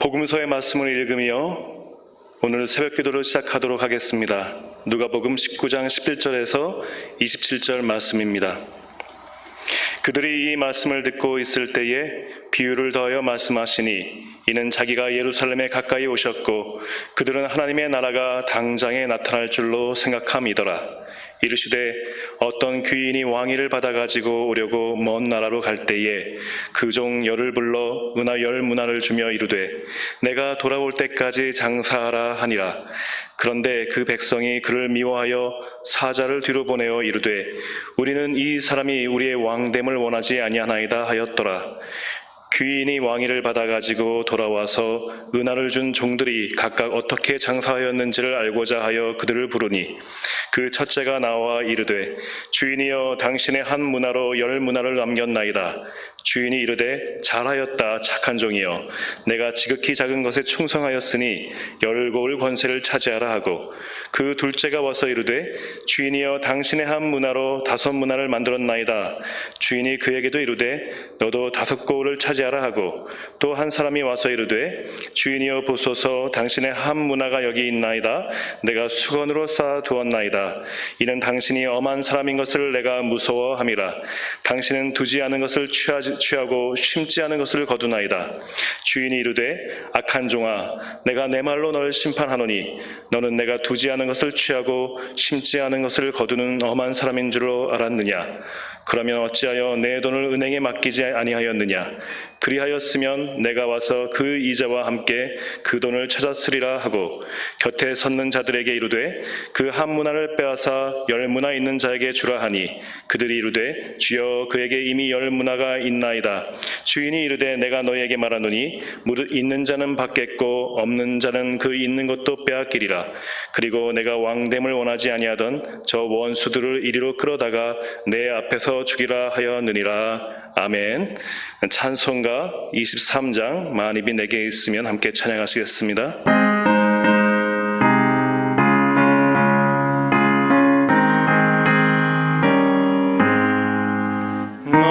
복음서의 말씀을 읽으며 오늘 새벽 기도를 시작하도록 하겠습니다. 누가복음 19장 11절에서 27절 말씀입니다. 그들이 이 말씀을 듣고 있을 때에 비유를 더하여 말씀하시니 이는 자기가 예루살렘에 가까이 오셨고 그들은 하나님의 나라가 당장에 나타날 줄로 생각함이더라. 이르시되 어떤 귀인이 왕위를 받아가지고 오려고 먼 나라로 갈 때에 그 종 열을 불러 은하 10문화를 주며 이르되 내가 돌아올 때까지 장사하라 하니라. 그런데 그 백성이 그를 미워하여 사자를 뒤로 보내어 이르되 우리는 이 사람이 우리의 왕됨을 원하지 아니하나이다 하였더라. 귀인이 왕위를 받아가지고 돌아와서 은하를 준 종들이 각각 어떻게 장사하였는지를 알고자 하여 그들을 부르니 그 첫째가 나와 이르되 주인이여 당신의 한 문화로 10문화를 남겼나이다. 주인이 이르되 잘하였다 착한 종이여 내가 지극히 작은 것에 충성하였으니 10고을 권세를 차지하라 하고 그 둘째가 와서 이르되 주인이여 당신의 한 문화로 5문화를 만들었나이다. 주인이 그에게도 이르되 너도 5고을을 차지하라 하고 또 한 사람이 와서 이르되 주인이여 보소서 당신의 한 문화가 여기 있나이다. 내가 수건으로 쌓아두었나이다. 이는 당신이 엄한 사람인 것을 내가 무서워함이라. 당신은 두지 않은 것을 취하고 심지 않은 것을 거두나이다. 주인이 이르되 악한 종아 내가 내 말로 너를 심판하노니 너는 내가 두지 않은 것을 취하고 심지 않은 것을 거두는 엄한 사람인 줄로 알았느냐. 그러면 어찌하여 내 돈을 은행에 맡기지 아니하였느냐. 그리하였으면 내가 와서 그 이자와 함께 그 돈을 찾았으리라 하고 곁에 섰는 자들에게 이르되 그 한 문화를 빼앗아 10문화 있는 자에게 주라 하니 그들이 이르되 주여 그에게 이미 10문화가 있나이다. 주인이 이르되 내가 너희에게 말하노니 무릇 있는 자는 받겠고 없는 자는 그 있는 것도 빼앗기리라. 그리고 내가 왕됨을 원하지 아니하던 저 원수들을 이리로 끌어다가 내 앞에서 죽이라 하였느니라. 아멘. 찬송가 23장 만입이 내게 있으면 함께 찬양하시겠습니다.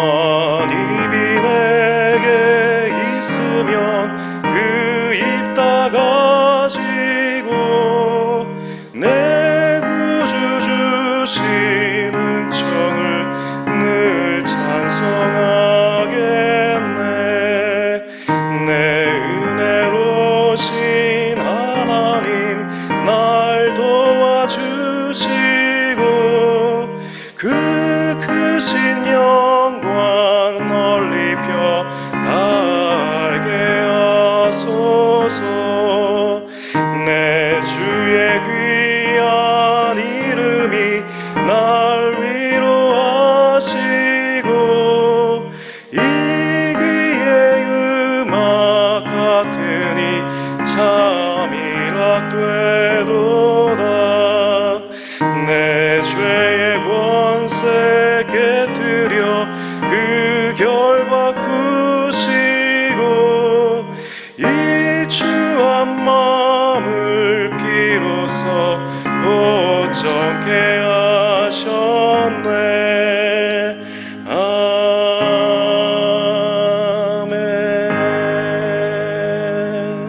만입이 내게 있으면 그 입 닫아지고 내 구주 주신 은총을 늘 찬송하겠네. 내 은혜로신 하나님 날 도와주시고 그 크신 영광 널리 펴 달게 하소서. 내 주의 귀한 이름이 날 위로하시고 이 귀의 음악 같으니 참이라 되도다. 내 죄의 권세 깨뜨려 그 결 바꾸시고 이 주한 마음을 비로소 고정케 하셨네. 아멘.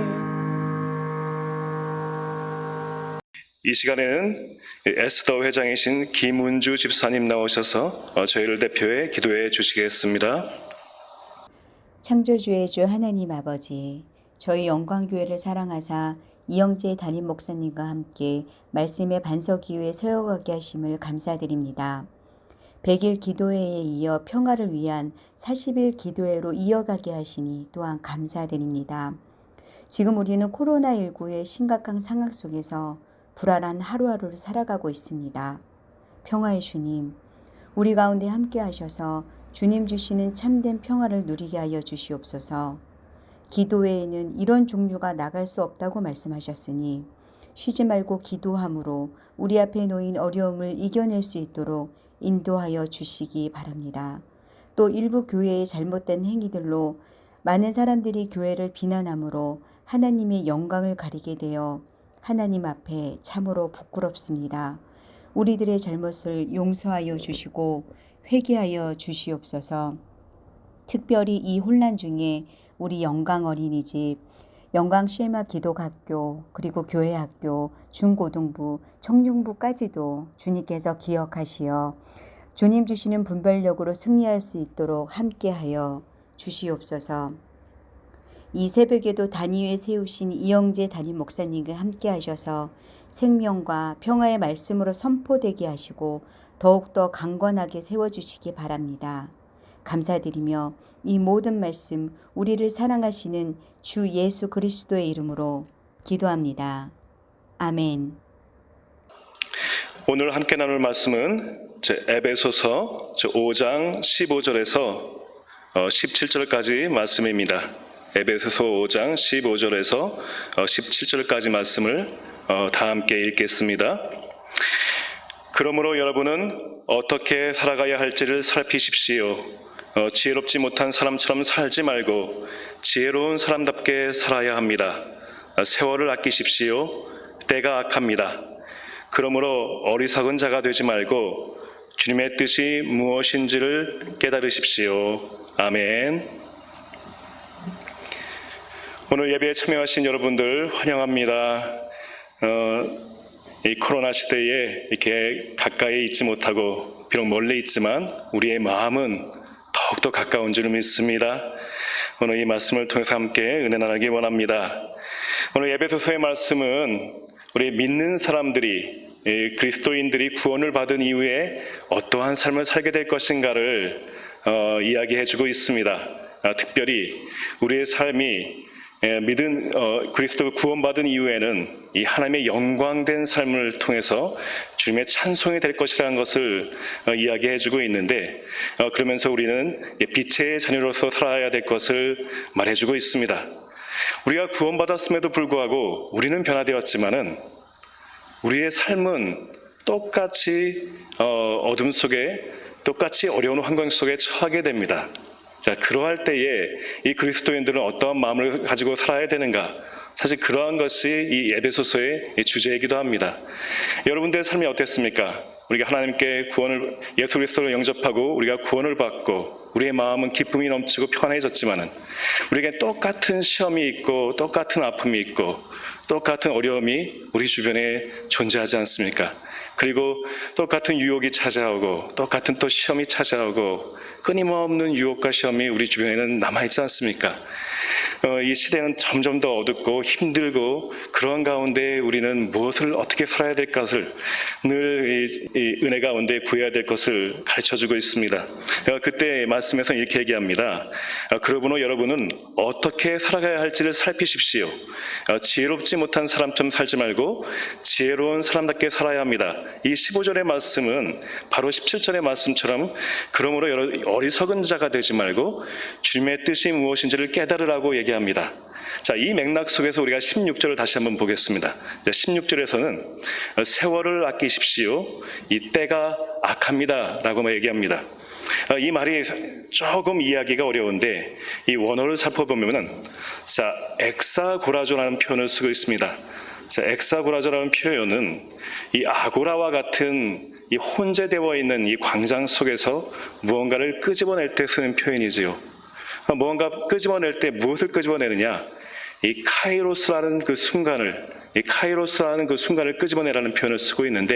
이 시간에는 에스더 회장이신 김은주 집사님 나오셔서 저희를 대표해 기도해 주시겠습니다. 창조주의 주 하나님 아버지, 저희 영광교회를 사랑하사 이영재 담임 목사님과 함께 말씀의 반석기회에 서여가게 하심을 감사드립니다. 100일 기도회에 이어 평화를 위한 40일 기도회로 이어가게 하시니 또한 감사드립니다. 지금 우리는 코로나19의 심각한 상황 속에서 불안한 하루하루를 살아가고 있습니다. 평화의 주님, 우리 가운데 함께 하셔서 주님 주시는 참된 평화를 누리게 하여 주시옵소서. 기도회에는 이런 종류가 나갈 수 없다고 말씀하셨으니 쉬지 말고 기도함으로 우리 앞에 놓인 어려움을 이겨낼 수 있도록 인도하여 주시기 바랍니다. 또 일부 교회의 잘못된 행위들로 많은 사람들이 교회를 비난함으로 하나님의 영광을 가리게 되어 하나님 앞에 참으로 부끄럽습니다. 우리들의 잘못을 용서하여 주시고 회개하여 주시옵소서. 특별히 이 혼란 중에 우리 영광 어린이집 영광 쉐마 기독학교, 그리고 교회학교, 중고등부, 청중부까지도 주님께서 기억하시어 주님 주시는 분별력으로 승리할 수 있도록 함께하여 주시옵소서. 이 새벽에도 단위에 세우신 이영재 담임 목사님과 함께 하셔서 생명과 평화의 말씀으로 선포되게 하시고 더욱더 강건하게 세워주시기 바랍니다. 감사드리며 이 모든 말씀 우리를 사랑하시는 주 예수 그리스도의 이름으로 기도합니다. 아멘. 오늘 함께 나눌 말씀은 에베소서 5장 15절에서 17절까지 말씀입니다. 에베소서 5장 15절에서 17절까지 말씀을 다 함께 읽겠습니다. 그러므로 여러분은 어떻게 살아가야 할지를 살피십시오. 지혜롭지 못한 사람처럼 살지 말고 지혜로운 사람답게 살아야 합니다. 세월을 아끼십시오. 때가 악합니다. 그러므로 어리석은 자가 되지 말고 주님의 뜻이 무엇인지를 깨달으십시오. 아멘. 오늘 예배에 참여하신 여러분들 환영합니다. 이 코로나 시대에 이렇게 가까이 있지 못하고 비록 멀리 있지만 우리의 마음은 더욱더 가까운 줄 믿습니다. 오늘 이 말씀을 통해서 함께 은혜 나누기 원합니다. 오늘 에베소서의 말씀은 우리 믿는 사람들이 그리스도인들이 구원을 받은 이후에 어떠한 삶을 살게 될 것인가를 이야기해주고 있습니다. 특별히 우리의 삶이 믿은 그리스도 구원받은 이후에는 이 하나님의 영광된 삶을 통해서 주님의 찬송이 될 것이라는 것을 이야기해주고 있는데 그러면서 우리는 빛의 자녀로서 살아야 될 것을 말해주고 있습니다. 우리가 구원받았음에도 불구하고 우리는 변화되었지만은 우리의 삶은 똑같이 어둠 속에 똑같이 어려운 환경 속에 처하게 됩니다. 자, 그러할 때에 이 그리스도인들은 어떠한 마음을 가지고 살아야 되는가? 사실 그러한 것이 이 에베소서의 주제이기도 합니다. 여러분들의 삶이 어땠습니까? 우리가 하나님께 구원을 예수 그리스도를 영접하고 우리가 구원을 받고 우리의 마음은 기쁨이 넘치고 편해졌지만은 우리에게 똑같은 시험이 있고 똑같은 아픔이 있고 똑같은 어려움이 우리 주변에 존재하지 않습니까? 그리고 똑같은 유혹이 찾아오고 똑같은 또 시험이 찾아오고 끊임없는 유혹과 시험이 우리 주변에는 남아있지 않습니까? 이 시대는 점점 더 어둡고 힘들고 그러한 가운데 우리는 무엇을 어떻게 살아야 될 것을 늘 이 은혜 가운데 구해야 될 것을 가르쳐주고 있습니다. 그때 말씀에서 이렇게 얘기합니다. 그러므로 여러분은 어떻게 살아가야 할지를 살피십시오. 지혜롭지 못한 사람처럼 살지 말고 지혜로운 사람답게 살아야 합니다. 이 15절의 말씀은 바로 17절의 말씀처럼 그러므로 어리석은 자가 되지 말고 주님의 뜻이 무엇인지를 깨달으라고 얘기합니다. 자, 이 맥락 속에서 우리가 16절을 다시 한번 보겠습니다. 16절에서는 세월을 아끼십시오. 이 때가 악합니다. 라고 얘기합니다. 이 말이 조금 이해하기가 어려운데 이 원어를 살펴보면은 자, 엑사고라조라는 표현을 쓰고 있습니다. 자, 엑사고라조라는 표현은 이 아고라와 같은 이 혼재되어 있는 이 광장 속에서 무언가를 끄집어낼 때 쓰는 표현이지요. 무언가 끄집어낼 때 무엇을 끄집어내느냐? 이 카이로스라는 그 순간을 끄집어내라는 표현을 쓰고 있는데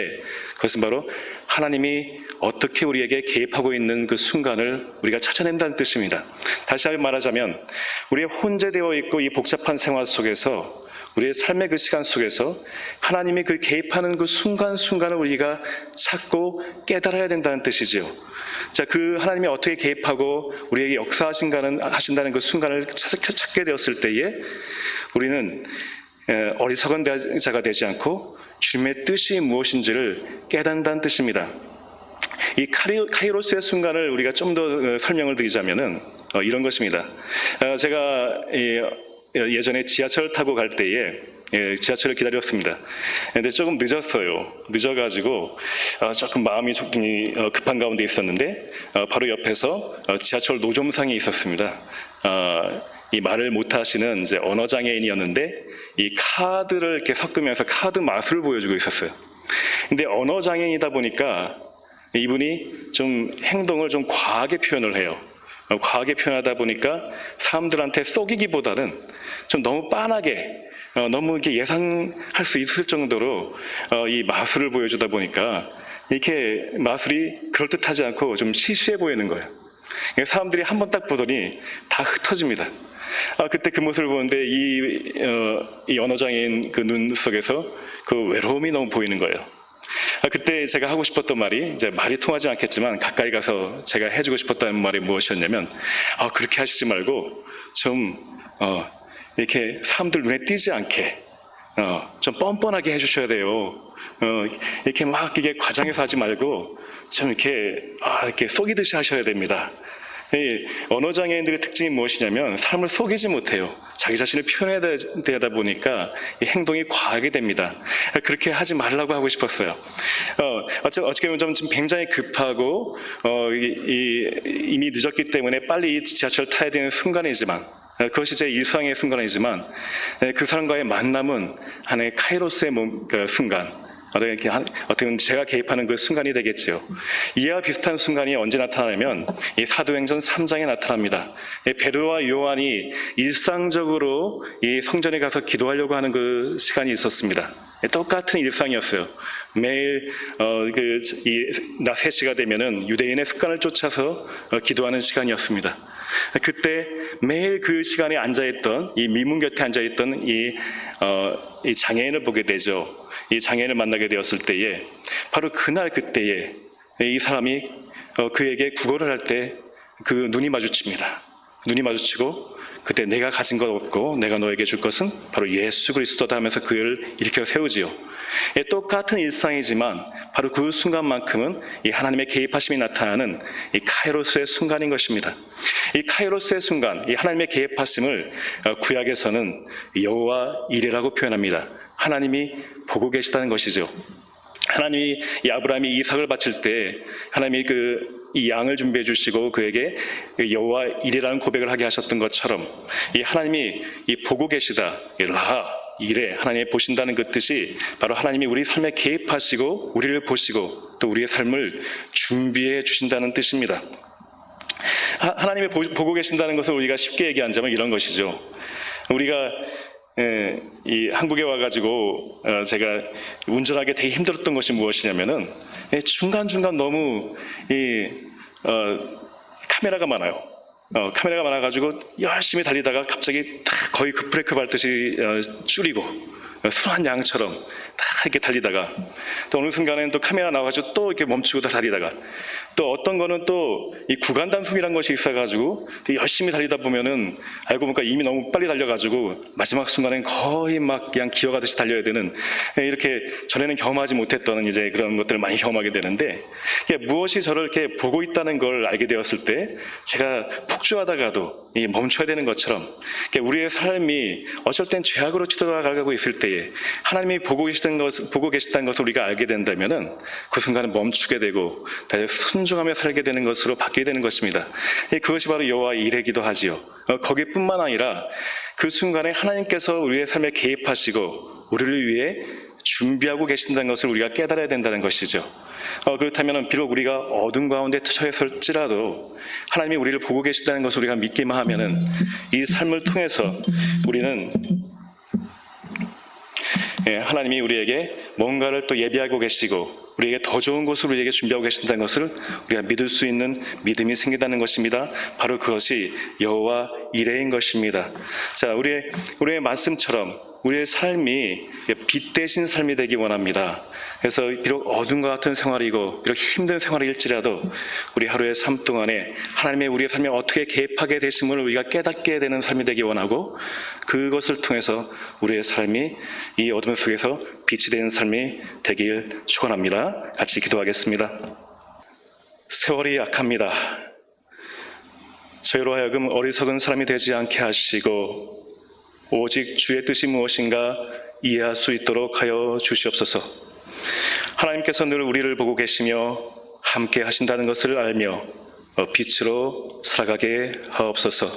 그것은 바로 하나님이 어떻게 우리에게 개입하고 있는 그 순간을 우리가 찾아낸다는 뜻입니다. 다시 말하자면 우리의 혼재되어 있고 이 복잡한 생활 속에서 우리의 삶의 그 시간 속에서 하나님이 그 개입하는 그 순간순간을 우리가 찾고 깨달아야 된다는 뜻이지요. 자, 그 하나님이 어떻게 개입하고 우리에게 역사하신다는 그 순간을 찾게 되었을 때에 우리는 어리석은 자가 되지 않고 주님의 뜻이 무엇인지를 깨닫는다는 뜻입니다. 이 카이로스의 순간을 우리가 좀 더 설명을 드리자면은 이런 것입니다. 제가 예전에 지하철 타고 갈 때에 지하철을 기다렸습니다. 근데 조금 늦어가지고 조금 마음이 급한 가운데 있었는데 바로 옆에서 지하철 노점상이 있었습니다. 이 말을 못하시는 이제 언어장애인이었는데 이 카드를 이렇게 섞으면서 카드 맛을 보여주고 있었어요. 근데 언어장애인이다 보니까 이분이 좀 행동을 좀 과하게 표현을 해요. 과하게 표현하다 보니까 사람들한테 속이기보다는 좀 너무 빤하게 너무 이렇게 예상할 수 있을 정도로 이 마술을 보여주다 보니까 이렇게 마술이 그럴듯하지 않고 좀 시시해 보이는 거예요. 사람들이 한번 딱 보더니 다 흩어집니다. 그때 그 모습을 보는데 이 언어장애인 그 눈 속에서 그 외로움이 너무 보이는 거예요. 그때 제가 하고 싶었던 말이, 이제 말이 통하지 않겠지만 가까이 가서 제가 해주고 싶었던 말이 무엇이었냐면, 그렇게 하시지 말고 좀 이렇게 사람들 눈에 띄지 않게 좀 뻔뻔하게 해주셔야 돼요. 이렇게 막 이게 과장해서 하지 말고 좀 이렇게 속이듯이 하셔야 됩니다. 이 언어장애인들의 특징이 무엇이냐면 삶을 속이지 못해요. 자기 자신을 표현해야 되다 보니까 이 행동이 과하게 됩니다. 그렇게 하지 말라고 하고 싶었어요. 어떻게 보면 좀 굉장히 급하고 이미 늦었기 때문에 빨리 이 지하철을 타야 되는 순간이지만, 그것이 제 일상의 순간이지만 그 사람과의 만남은 하나의 카이로스의 순간, 어떻게 보면 제가 개입하는 그 순간이 되겠지요. 이와 비슷한 순간이 언제 나타나냐면 이 사도행전 3장에 나타납니다. 베드로와 요한이 일상적으로 이 성전에 가서 기도하려고 하는 그 시간이 있었습니다. 똑같은 일상이었어요. 매일 낮 3시가 되면은 유대인의 습관을 쫓아서 기도하는 시간이었습니다. 그때 매일 그 시간에 앉아있던, 이 미문 곁에 앉아있던 이 장애인을 보게 되죠. 이 장애인을 만나게 되었을 때에 바로 그때에 이 사람이 그에게 구걸을 할 때 그 눈이 마주칩니다. 눈이 마주치고 그때 내가 가진 것 없고 내가 너에게 줄 것은 바로 예수 그리스도다 하면서 그를 일으켜 세우지요. 똑같은 일상이지만 바로 그 순간만큼은 이 하나님의 개입하심이 나타나는 이 카이로스의 순간인 것입니다. 이 카이로스의 순간, 이 하나님의 개입하심을 구약에서는 여호와 이레라고 표현합니다. 하나님이 보고 계시다는 것이죠. 하나님이 이 아브라함이 이삭을 바칠 때 하나님이 이 양을 준비해 주시고 그에게 여호와 이레라는 고백을 하게 하셨던 것처럼 이 하나님이 이 보고 계시다, 라하 이레, 하나님이 보신다는 그 뜻이 바로 하나님이 우리 삶에 개입하시고 우리를 보시고 또 우리의 삶을 준비해 주신다는 뜻입니다. 하나님이 보고 계신다는 것을 우리가 쉽게 얘기하자면 이런 것이죠. 우리가 이 한국에 와가지고 제가 운전하기 되게 힘들었던 것이 무엇이냐면은 중간중간 너무 카메라가 많아요. 카메라가 많아가지고 열심히 달리다가 갑자기 딱 거의 급브레이크 밟듯이 줄이고 순한 양처럼 딱 이렇게 달리다가 또 어느 순간에는 또 카메라 나와가지고 또 이렇게 멈추고 달리다가 또 어떤 거는 또 이 구간 단속이라는 것이 있어가지고 열심히 달리다 보면은 알고 보니까 이미 너무 빨리 달려가지고 마지막 순간엔 거의 막 그냥 기어가듯이 달려야 되는, 이렇게 전에는 경험하지 못했던 이제 그런 것들을 많이 경험하게 되는데, 무엇이 저를 이렇게 보고 있다는 걸 알게 되었을 때 제가 폭주하다가도 멈춰야 되는 것처럼 우리의 삶이 어쩔 땐 죄악으로 치달아가고 있을 때에 하나님이 보고 계시다는 것을 우리가 알게 된다면은 그 순간은 멈추게 되고 순종하며 살게 되는 것으로 바뀌게 되는 것입니다. 그것이 바로 여호와 이레기도 하지요. 거기뿐만 아니라 그 순간에 하나님께서 우리의 삶에 개입하시고 우리를 위해 준비하고 계신다는 것을 우리가 깨달아야 된다는 것이죠. 그렇다면 비록 우리가 어둠 가운데 처했을지라도 하나님이 우리를 보고 계신다는 것을 우리가 믿기만 하면은 이 삶을 통해서 우리는 하나님이 우리에게 뭔가를 또 예비하고 계시고 우리에게 더 좋은 것을 우리에게 준비하고 계신다는 것을 우리가 믿을 수 있는 믿음이 생긴다는 것입니다. 바로 그것이 여호와 이레인 것입니다. 자, 우리의 말씀처럼 우리의 삶이 빛 대신 삶이 되기 원합니다. 그래서 비록 어둠과 같은 생활이고 비록 힘든 생활일지라도 우리 하루의 삶 동안에 하나님의 우리의 삶에 어떻게 개입하게 되심을 우리가 깨닫게 되는 삶이 되기 원하고, 그것을 통해서 우리의 삶이 이 어둠 속에서 빛이 되는 삶이 되길 축원합니다. 같이 기도하겠습니다. 세월이 약합니다. 저희로 하여금 어리석은 사람이 되지 않게 하시고 오직 주의 뜻이 무엇인가 이해할 수 있도록 하여 주시옵소서. 하나님께서 늘 우리를 보고 계시며 함께 하신다는 것을 알며 빛으로 살아가게 하옵소서.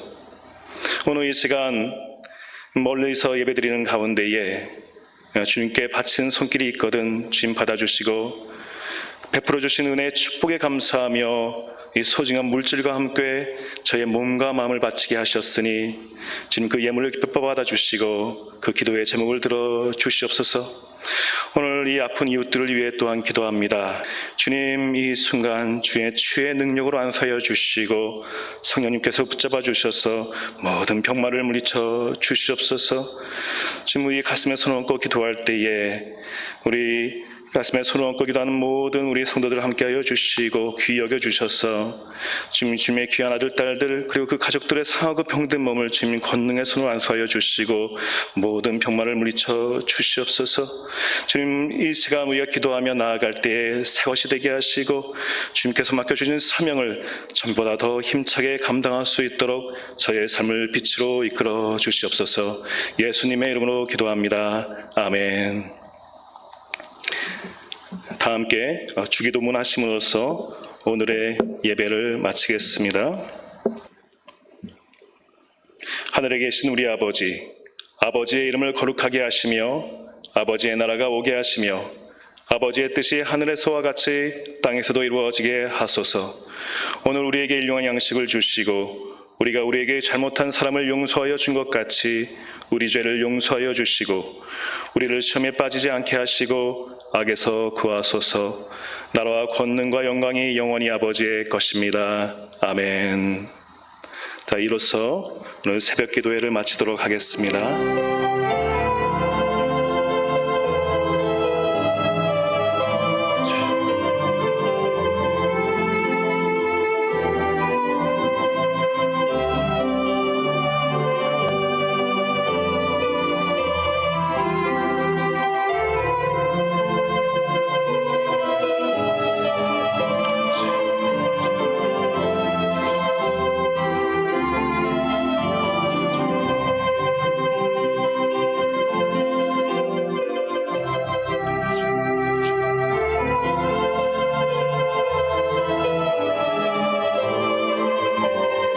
오늘 이 시간 멀리서 예배드리는 가운데에 주님께 바친 손길이 있거든 주님 받아주시고, 베풀어 주신 은혜의 축복에 감사하며 이 소중한 물질과 함께 저의 몸과 마음을 바치게 하셨으니 주님 그 예물을 기뻐 받아주시고 그 기도의 제목을 들어 주시옵소서. 오늘 이 아픈 이웃들을 위해 또한 기도합니다. 주님, 이 순간 주의 치유의 능력으로 안사여 주시고 성령님께서 붙잡아 주셔서 모든 병마를 물리쳐 주시옵소서. 지금 우리 가슴에 손을 얹고 기도할 때에 우리 가슴에 손을 얹고 기도하는 모든 우리 성도들 함께하여 주시고 귀히 여겨 주셔서 주님의 귀한 아들 딸들 그리고 그 가족들의 상하고 병든 몸을 주님 권능의 손으로 안수하여 주시고 모든 병마를 물리쳐 주시옵소서. 주님, 이 시간 우리가 기도하며 나아갈 때에 새 것이 되게 하시고 주님께서 맡겨주신 사명을 전보다 더 힘차게 감당할 수 있도록 저의 삶을 빛으로 이끌어 주시옵소서. 예수님의 이름으로 기도합니다. 아멘. 다 함께 주기도문 하심으로써 오늘의 예배를 마치겠습니다. 하늘에 계신 우리 아버지, 아버지의 이름을 거룩하게 하시며 아버지의 나라가 오게 하시며 아버지의 뜻이 하늘에서와 같이 땅에서도 이루어지게 하소서. 오늘 우리에게 일용할 양식을 주시고 우리가 우리에게 잘못한 사람을 용서하여 준 것 같이 우리 죄를 용서하여 주시고 우리를 시험에 빠지지 않게 하시고 악에서 구하소서. 나라와 권능과 영광이 영원히 아버지의 것입니다. 아멘. 자, 이로써 오늘 새벽 기도회를 마치도록 하겠습니다.